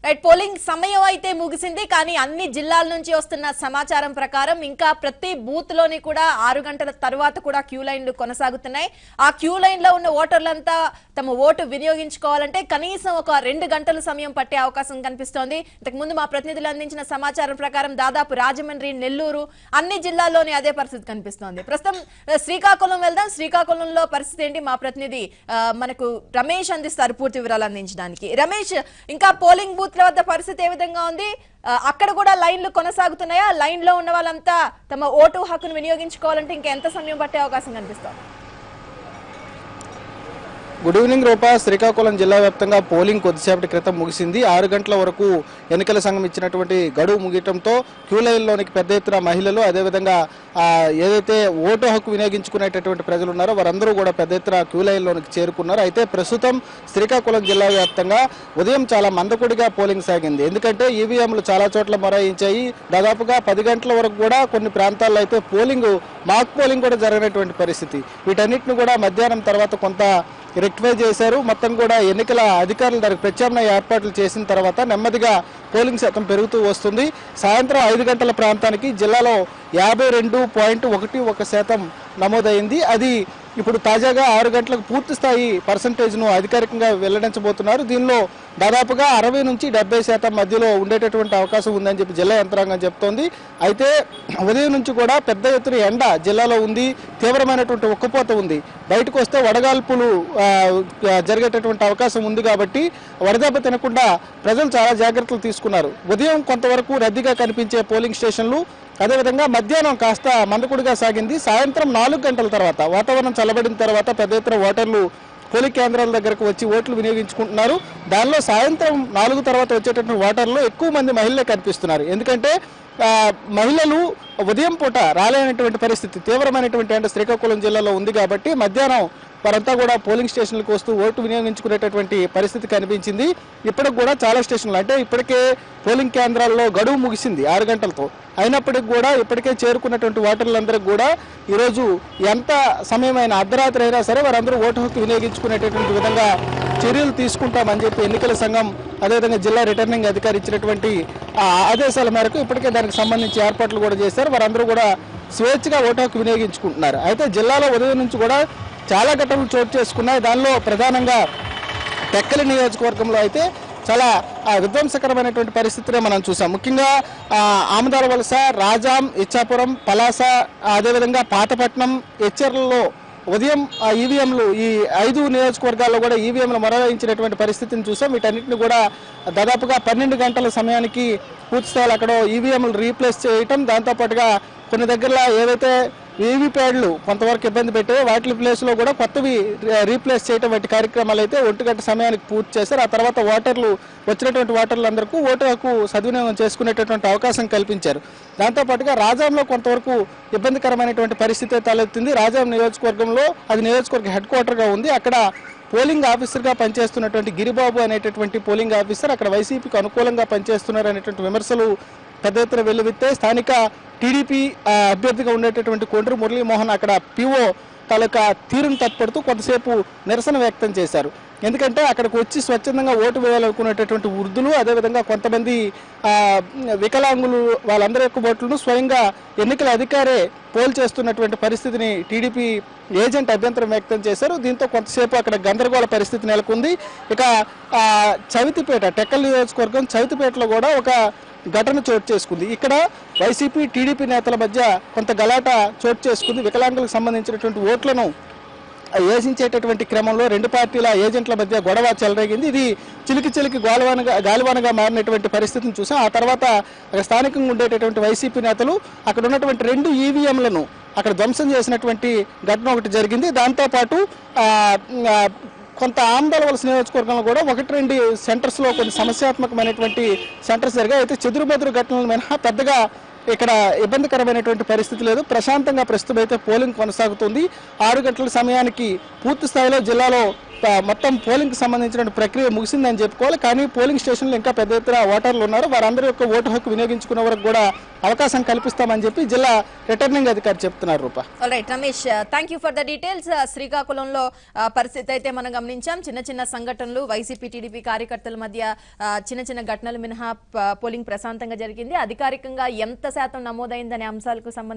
Right, polling సమయం అయితే ముగిసింది. కానీ అన్ని జిల్లాల నుంచి వస్తున్న సమాచారం ప్రకారం ఇంకా ప్రతి బూత్ లోని కూడా 6 గంటల తర్వాత కూడా క్యూ లైన్లు కొనసాగుతున్నాయి. ఆ క్యూ లైన్ లో ఉన్న ఓటర్లంతా తమ ఓటు వినియోగించుకోవాలంటే కనీసం ఒక 2 గంటల సమయం పట్టే అవకాశం కనిపిస్తోంది. ఇంతకు ముందు మా ప్రతినిధులు అందించిన సమాచారం ప్రకారం దాదాపు రాజమండ్రి, నెల్లూరు అన్ని జిల్లాల్లోని అదే పరిస్థితి కనిపిస్తోంది. ప్రస్తుతం శ్రీకాకుళం వెళ్దాం. శ్రీకాకుళంలో పరిస్థితి ఏంటి? మా ప్రతినిధి మనకు రమేష్ అందిస్తారు పూర్తి వివరాలు అందించడానికి. రమేష్, ఇంకా పోలింగ్ బూత్ వద్ద పరిస్థితి ఏ విధంగా ఉంది? అక్కడ కూడా లైన్లు కొనసాగుతున్నాయా? లైన్ లో ఉన్న వాళ్ళంతా తమ ఓటు హక్కును వినియోగించుకోవాలంటే ఇంకా ఎంత సమయం పట్టే అవకాశం కనిపిస్తోంది? గుడ్ ఈవినింగ్ రూపా. శ్రీకాకుళం జిల్లా వ్యాప్తంగా పోలింగ్ కొద్దిసేపటి క్రితం ముగిసింది. 6 గంటల వరకు ఎన్నికల సంఘం ఇచ్చినటువంటి గడువు ముగియటంతో క్యూ లైన్లోనికి పెద్ద ఎత్తున మహిళలు, అదేవిధంగా ఏదైతే ఓటు హక్కు వినియోగించుకునేటటువంటి ప్రజలు ఉన్నారో వారందరూ కూడా పెద్ద ఎత్తున క్యూ లైన్లోనికి చేరుకున్నారు. అయితే ప్రస్తుతం శ్రీకాకుళం జిల్లా వ్యాప్తంగా ఉదయం చాలా మందకొడిగా పోలింగ్ సాగింది. ఎందుకంటే ఈవీఎంలు చాలా చోట్ల మొరాయించాయి. దాదాపుగా 10 గంటల వరకు కూడా కొన్ని ప్రాంతాల్లో అయితే మాక్ పోలింగ్ కూడా జరిగినటువంటి పరిస్థితి. వీటన్నిటిని కూడా మధ్యాహ్నం తర్వాత కొంత రెక్టిఫై చేశారు. మొత్తం కూడా ఎన్నికల అధికారులు దానికి ప్రత్యామ్నాయ ఏర్పాట్లు చేసిన తర్వాత నెమ్మదిగా పోలింగ్ శాతం పెరుగుతూ వస్తుంది. సాయంత్రం 5 గంటల ప్రాంతానికి జిల్లాలో 52.11% నమోదైంది. అది ఇప్పుడు తాజాగా 6 గంటలకు పూర్తి స్థాయి పర్సంటేజ్ను అధికారికంగా వెల్లడించబోతున్నారు. దీనిలో దాదాపుగా 60 నుంచి 70% మధ్యలో ఉండేటటువంటి అవకాశం ఉందని చెప్పి జిల్లా యంత్రాంగం చెప్తోంది. అయితే ఉదయం నుంచి కూడా పెద్ద ఎత్తున ఎండ జిల్లాలో ఉంది. తీవ్రమైనటువంటి ఉక్కపోత ఉంది. బయటకు వస్తే వడగాల్పులు జరిగేటటువంటి అవకాశం ఉంది. కాబట్టి వడదెబ్బ తినకుండా ప్రజలు చాలా జాగ్రత్తలు తీసుకున్నారు. ఉదయం కొంతవరకు రద్దీగా కనిపించే పోలింగ్ స్టేషన్లు, అదేవిధంగా మధ్యాహ్నం కాస్త మందకుడిగా సాగింది. సాయంత్రం 4 గంటల తర్వాత వాతావరణం చల్లబడిన తర్వాత పెద్ద ఎత్తున ఓటర్లు పోలింగ్ కేంద్రాల దగ్గరకు వచ్చి ఓట్లు వినియోగించుకుంటున్నారు. దానిలో సాయంత్రం 4 తర్వాత వచ్చేటటువంటి ఓటర్లు ఎక్కువ మంది మహిళలే కనిపిస్తున్నారు. ఎందుకంటే మహిళలు ఉదయం పూట రాలేనటువంటి పరిస్థితి, తీవ్రమైనటువంటి ఎండ శ్రీకాకుళం జిల్లాలో ఉంది. కాబట్టి మధ్యాహ్నం వారంతా కూడా పోలింగ్ స్టేషన్లకు వస్తూ ఓటు వినియోగించుకునేటటువంటి పరిస్థితి కనిపించింది. ఇప్పటికి కూడా చాలా స్టేషన్లు, అంటే ఇప్పటికే పోలింగ్ కేంద్రాల్లో గడువు ముగిసింది 6 గంటలతో. అయినప్పటికీ కూడా ఇప్పటికే చేరుకున్నటువంటి ఓటర్లందరికీ కూడా ఈరోజు ఎంత సమయమైన అర్ధరాత్రి అయినా సరే వారందరూ ఓటు హక్కు వినియోగించుకునేటటువంటి విధంగా చర్యలు తీసుకుంటామని చెప్పి ఎన్నికల సంఘం, అదేవిధంగా జిల్లా రిటర్నింగ్ అధికారి ఇచ్చినటువంటి ఆదేశాల మేరకు ఇప్పటికే దానికి సంబంధించి ఏర్పాట్లు కూడా చేశారు. వారందరూ కూడా స్వేచ్ఛగా ఓటు హక్కు వినియోగించుకుంటున్నారు. అయితే జిల్లాలో ఉదయం నుంచి కూడా చాలా ఘటనలు చోటు చేసుకున్నాయి. దానిలో ప్రధానంగా టెక్కలి నియోజకవర్గంలో అయితే చాలా విధ్వంసకరమైనటువంటి పరిస్థితిని మనం చూసాం. ముఖ్యంగా ఆమదాల వలస, రాజాం, ఇచ్చాపురం, పలాస, అదేవిధంగా పాతపట్నం, ఎచ్చెర్లలో ఉదయం ఈవీఎంలు, ఈ 5 నియోజకవర్గాల్లో కూడా ఈవీఎంలు మొరాయించినటువంటి పరిస్థితిని చూసాం. వీటన్నిటిని కూడా దాదాపుగా 12 గంటల సమయానికి పూర్తి స్థాయిలో అక్కడ ఈవీఎంలు రీప్లేస్ చేయటం, దాంతోపాటుగా కొన్ని దగ్గరలో ఏవైతే వీవీప్యాడ్లు కొంతవరకు ఇబ్బంది పెట్టాయో వాటి ప్లేస్లో కూడా కొత్తవి రీప్లేస్ చేయడం వంటి కార్యక్రమాలు అయితే 1 గంట సమయానికి పూర్తి చేశారు. ఆ తర్వాత వచ్చినటువంటి ఓటర్లందరికీ ఓటు హక్కు సద్వినియోగం చేసుకునేటటువంటి అవకాశం కల్పించారు. దాంతోపాటుగా రాజాంలో కొంతవరకు ఇబ్బందికరమైనటువంటి పరిస్థితి తలెత్తింది. రాజాం నియోజకవర్గంలో అది నియోజకవర్గ హెడ్ క్వార్టర్గా ఉంది. అక్కడ పోలింగ్ ఆఫీసర్గా పనిచేస్తున్నటువంటి గిరిబాబు అనేటటువంటి పోలింగ్ ఆఫీసర్ అక్కడ వైసీపీకి అనుకూలంగా పనిచేస్తున్నారు అనేటువంటి విమర్శలు పెద్ద ఎత్తున వెల్లువెత్తే స్థానిక టీడీపీ అభ్యర్థిగా ఉండేటటువంటి కొండ్రు మురళీమోహన్ అక్కడ పీఓ తాలూకా తీరును తప్పడుతూ కొంతసేపు నిరసన వ్యక్తం చేశారు. ఎందుకంటే అక్కడికి వచ్చి స్వచ్ఛందంగా ఓటు వేయాలనుకునేటటువంటి వృద్ధులు, అదేవిధంగా కొంతమంది వికలాంగులు, వాళ్ళందరి యొక్క ఓట్లను స్వయంగా ఎన్నికల అధికారే పోల్ చేస్తున్నటువంటి పరిస్థితిని టీడీపీ ఏజెంట్ అభ్యంతరం వ్యక్తం చేశారు. దీంతో కొంతసేపు అక్కడ గందరగోళ పరిస్థితి నెలకొంది. ఇక చవితిపేట, టెక్కల్ నియోజకవర్గం చవితిపేటలో కూడా ఒక ఘటన చోటు చేసుకుంది. ఇక్కడ వైసీపీ, టీడీపీ నేతల మధ్య కొంత గలాట చోటు చేసుకుంది. వికలాంగులకు సంబంధించినటువంటి ఓట్లను వేసించేటటువంటి క్రమంలో 2 పార్టీల ఏజెంట్ల మధ్య గొడవ చెలరేగింది. ఇది చిలికి గాలివానగా మారినటువంటి పరిస్థితిని చూసాం. ఆ తర్వాత అక్కడ స్థానికంగా ఉండేటటువంటి వైసీపీ నేతలు అక్కడ ఉన్నటువంటి 2 ఈవీఎంలను అక్కడ ధ్వంసం చేసినటువంటి ఘటన ఒకటి జరిగింది. దాంతోపాటు కొంత ఆమదాల వలస నియోజకవర్గంలో కూడా 1-2 సెంటర్స్లో కొన్ని సమస్యాత్మకమైనటువంటి సెంటర్స్ జరిగాయి. అయితే చెదురుబెదురు ఘటనలు మినహా పెద్దగా ఇక్కడ ఇబ్బందికరమైనటువంటి పరిస్థితి లేదు. ప్రశాంతంగా ప్రస్తుతం అయితే పోలింగ్ కొనసాగుతుంది. 6 గంటల సమయానికి పూర్తి స్థాయిలో జిల్లాలో మొత్తం పోలింగ్ కి సంబంధించిన ప్రక్రియ ముగిసిందని చెప్పుకోవాలి. కానీ పోలింగ్ స్టేషన్లో ఇంకా పెద్ద ఎత్తున ఓటర్లు ఉన్నారు. వారందరి యొక్క ఓటు హక్కు వినియోగించుకునే వరకు కూడా అవకాశం కల్పిస్తామని చెప్పి జిల్లా రిటర్నింగ్ అధికారి చెప్తున్నారు. Rupa. Alright Ramesh, thank you for the details. శ్రీకాకుళంలో పరిస్థితి అయితే మనం గమనించాం. చిన్న చిన్న సంఘటనలు, వైసీపీ టీడీపీ కార్యకర్తల మధ్య చిన్న చిన్న ఘటనలు మినహా పోలింగ్ ప్రశాంతంగా జరిగింది. అధికారికంగా ఎంత శాతం నమోదైందనే అంశాలకు సంబంధించి